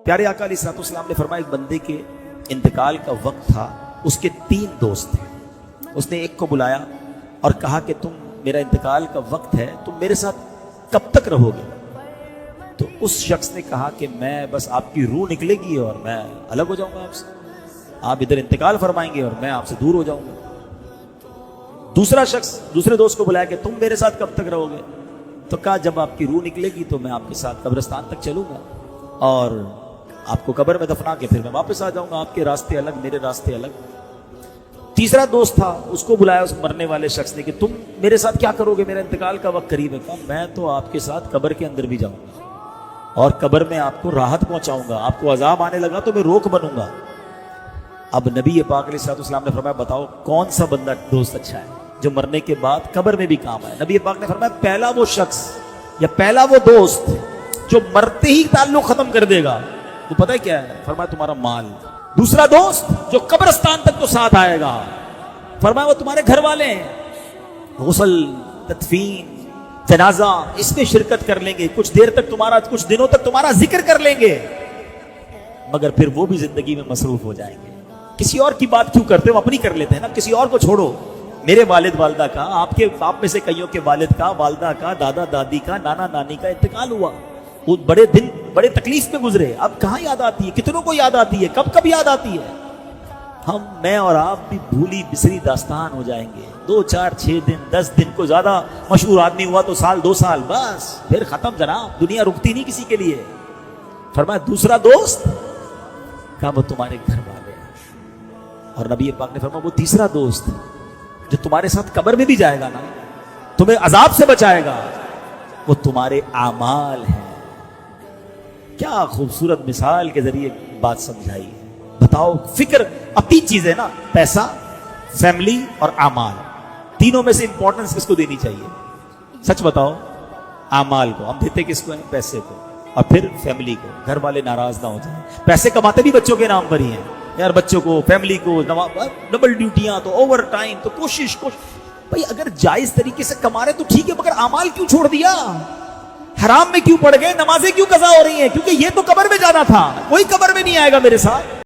پیارے آقا علیہ الصلوۃ والسلام نے فرمایا ایک بندے کے انتقال کا وقت تھا، اس کے 3 دوست تھے. اس نے ایک کو بلایا اور کہا کہ تم میرا انتقال کا وقت ہے، تم میرے ساتھ کب تک رہو گے؟ تو اس شخص نے کہا کہ میں بس آپ کی روح نکلے گی اور میں الگ ہو جاؤں گا آپ سے، آپ ادھر انتقال فرمائیں گے اور میں آپ سے دور ہو جاؤں گا. دوسرا شخص دوسرے دوست کو بلایا کہ تم میرے ساتھ کب تک رہو گے؟ تو کہا جب آپ کی روح نکلے گی تو میں آپ کے ساتھ قبرستان تک چلوں گا اور آپ کو قبر میں دفنا کے پھر میں واپس آ جاؤں گا، آپ کے راستے الگ میرے راستے الگ. تیسرا دوست تھا، اس کو بلایا اس مرنے والے شخص نے کہ تم میرے ساتھ کیا کرو گے، میرا انتقال کا وقت قریب ہے. کہا میں تو آپ کے ساتھ قبر کے اندر بھی جاؤں گا اور قبر میں آپ کو راحت پہنچاؤں گا، آپ کو عذاب آنے لگا تو میں روک بنوں گا. اب نبی پاک علیہ الصلوۃ والسلام نے فرمایا بتاؤ کون سا بندہ دوست اچھا ہے جو مرنے کے بعد قبر میں بھی کام آئے؟ نبی پاک نے فرمایا پہلا وہ شخص یا پہلا وہ دوست جو مرتے ہی تعلق ختم کر دے گا، وہ پتہ ہے کیا ہے؟ فرمایا تمہارا مال. دوسرا دوست جو قبرستان تک تو ساتھ آئے گا، فرمایا وہ تمہارے گھر والے ہیں، غسل، تدفین، جنازہ اس میں شرکت کر لیں گے، کچھ دیر تک تمہارا، کچھ دنوں تک تمہارا ذکر کر لیں گے، مگر پھر وہ بھی زندگی میں مصروف ہو جائیں گے. کسی اور کی بات کیوں کرتے ہو، اپنی کر لیتے ہیں نا، کسی اور کو چھوڑو. میرے والد والدہ کا، آپ میں سے کئیوں کے والد کا، والدہ کا، دادا دادی کا، نانا نانی کا انتقال ہوا، وہ بڑے دن بڑے تکلیف میں گزرے. اب کہاں یاد آتی ہے؟ کتنوں کو یاد آتی ہے؟ کب کب یاد آتی ہے؟ میں اور آپ بھی بھولی بسری داستان ہو جائیں گے. 2 4 6 دن 10 دن کو زیادہ مشہور آدمی ہوا تو سال 2 سال، بس پھر ختم جناب، دنیا رکتی نہیں کسی کے لیے. فرمایا دوسرا دوست کہا وہ تمہارے گھر والے ہیں، اور نبی پاک نے فرمایا وہ تیسرا دوست جو تمہارے ساتھ قبر میں بھی جائے گا نا، تمہیں عذاب سے بچائے گا، وہ تمہارے اعمال ہیں. کیا خوبصورت مثال کے ذریعے بات سمجھائی ہے. بتاؤ، فکر اب 3 چیزیں نا، پیسہ، فیملی اور اعمال، تینوں میں سے امپورٹنس کس کو دینی چاہیے؟ سچ بتاؤ. اعمال کو ہم دیتے کس کو ہیں؟ پیسے کو، اور پھر فیملی کو. گھر والے ناراض نہ ہو جائیں. پیسے کماتے بھی بچوں کے نام پر ہی ہیں یار، بچوں کو، فیملی کو، ڈبل ڈیوٹیاں تو اوور ٹائم تو کوشش بھائی اگر جائز طریقے سے کما رہے تو ٹھیک ہے، مگر اعمال کیوں چھوڑ دیا؟ حرام میں کیوں پڑ گئے؟ نمازیں کیوں قضا ہو رہی ہیں؟ کیونکہ یہ تو قبر میں جانا تھا، کوئی قبر میں نہیں آئے گا میرے ساتھ.